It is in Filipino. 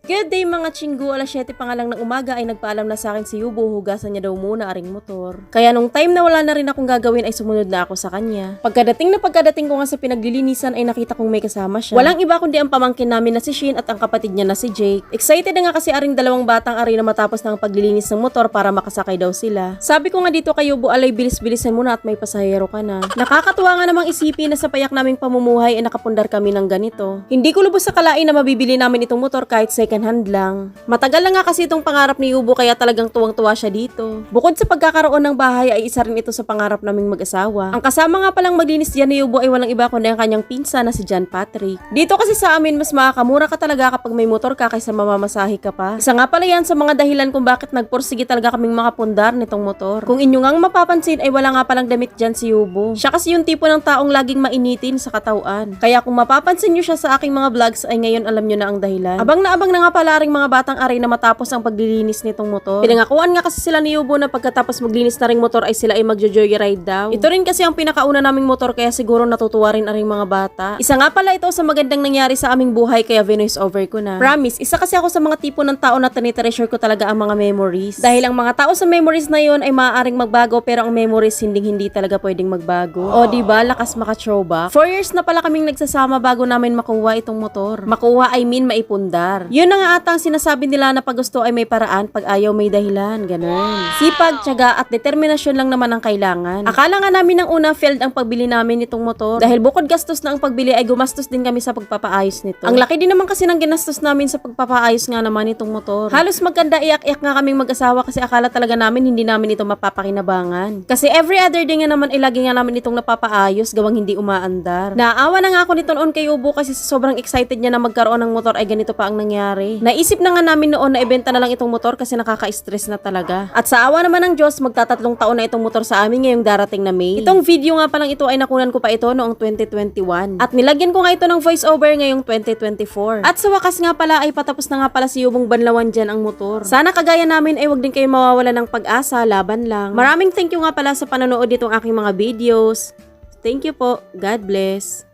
Good day mga chinggu, alas 7 pa nga lang ng umaga ay nagpaalam na sa akin si Yubo, hugasan niya daw muna aring motor. Kaya nung time na wala na rin akong gagawin ay sumunod na ako sa kanya. Pagkadating ko nga sa pinaglilinisan ay nakita kong may kasama siya. Walang iba kundi ang pamangkin namin na si Shin at ang kapatid niya na si Jake. Excited na nga kasi aring dalawang batang ari na matapos na ang paglilinis ng motor para makasakay daw sila. Sabi ko nga dito kay Yubo, alay bilis-bilisan muna at may pasahero ka na. Nakakatuwa nga namang isipin na sa payak naming pamumuhay ay nakapundar kami ng ganito. Hindi ko lubos sa kalain na mabibili namin itong motor kahit second hand lang. Matagal na nga kasi itong pangarap ni Yubo kaya talagang tuwang-tuwa siya dito. Bukod sa pagkakaroon ng bahay ay isa rin ito sa pangarap naming mag-asawa. Ang kasama nga palang maglinis diyan ni Yubo ay walang iba kundi ang kanyang pinsa na si John Patrick. Dito kasi sa amin mas makakamura ka talaga kapag may motor ka kaysa mamamasahe ka pa. Isa nga pala yan sa mga dahilan kung bakit nagpursige talaga kaming makapundar nitong motor. Kung inyo ngang mapapansin ay wala nga palang damit dyan si Yubo. Siya kasi yung tipo ng taong laging mainitin sa katawan. Kaya kung mapapansin nyo siya sa aking mga vlogs ay ngayon alam nyo na ang dahilan. Abang na nga pala ring mga batang ari na matapos ang paglilinis nitong motor. Pinangakuan nga kasi sila ni Yubo na pagkatapos maglinis na ring motor ay sila ay magjo-joyride daw. Ito rin kasi ang pinakauna naming motor kaya siguro natutuwa rin aring mga bata. Isa nga pala ito sa magandang nangyari sa aming buhay kaya vinoise over ko na. Promise, isa kasi ako sa mga tipo ng tao na tinitreasure ko talaga ang mga memories. Dahil ang mga tao sa memories na yon ay maaaring magbago pero ang memories hindi talaga pwedeng magbago. O diba, lakas maka-throwback. 4 years na pala kaming nagsasama bago namin makuha itong motor. Makuha I mean maipundar. Yun na nga ata ang sinasabi nila na pag gusto ay may paraan, pag ayaw may dahilan, ganun. Sipag, tiyaga at determinasyon lang naman ang kailangan. Akala nga namin ng una failed ang pagbili namin nitong motor. Dahil bukod gastos na ang pagbili ay gumastos din kami sa pagpapaayos nito. Ang laki din naman kasi ng ginastos namin sa pagpapaayos nga naman nitong motor. Halos magkanda iyak-iyak nga kaming mag-asawa kasi akala talaga namin hindi namin ito mapapakinabangan. Kasi every other day nga naman ay lagi nga namin itong napapaayos gawang hindi umaandar. Naawa na nga ako nito noon kay Yubo kasi sa sobrang excited niya na magkaroon ng motor ay ganito pa ang nangyari. Naisip na nga namin noon na ibenta na lang itong motor kasi nakaka-stress na talaga. At sa awa naman ng Diyos, magtatatlong taon na itong motor sa amin ngayong darating na May. Itong video nga palang ito ay nakunan ko pa ito noong 2021. At nilagyan ko nga ito ng voiceover ngayong 2024. At sa wakas nga pala ay patapos na nga pala si Yubong banlawan dyan ang motor. Sana kagaya namin ay wag din kayo mawawala ng pag-asa, laban lang. Maraming thank you nga pala sa panonood nitong aking mga videos. Thank you po. God bless.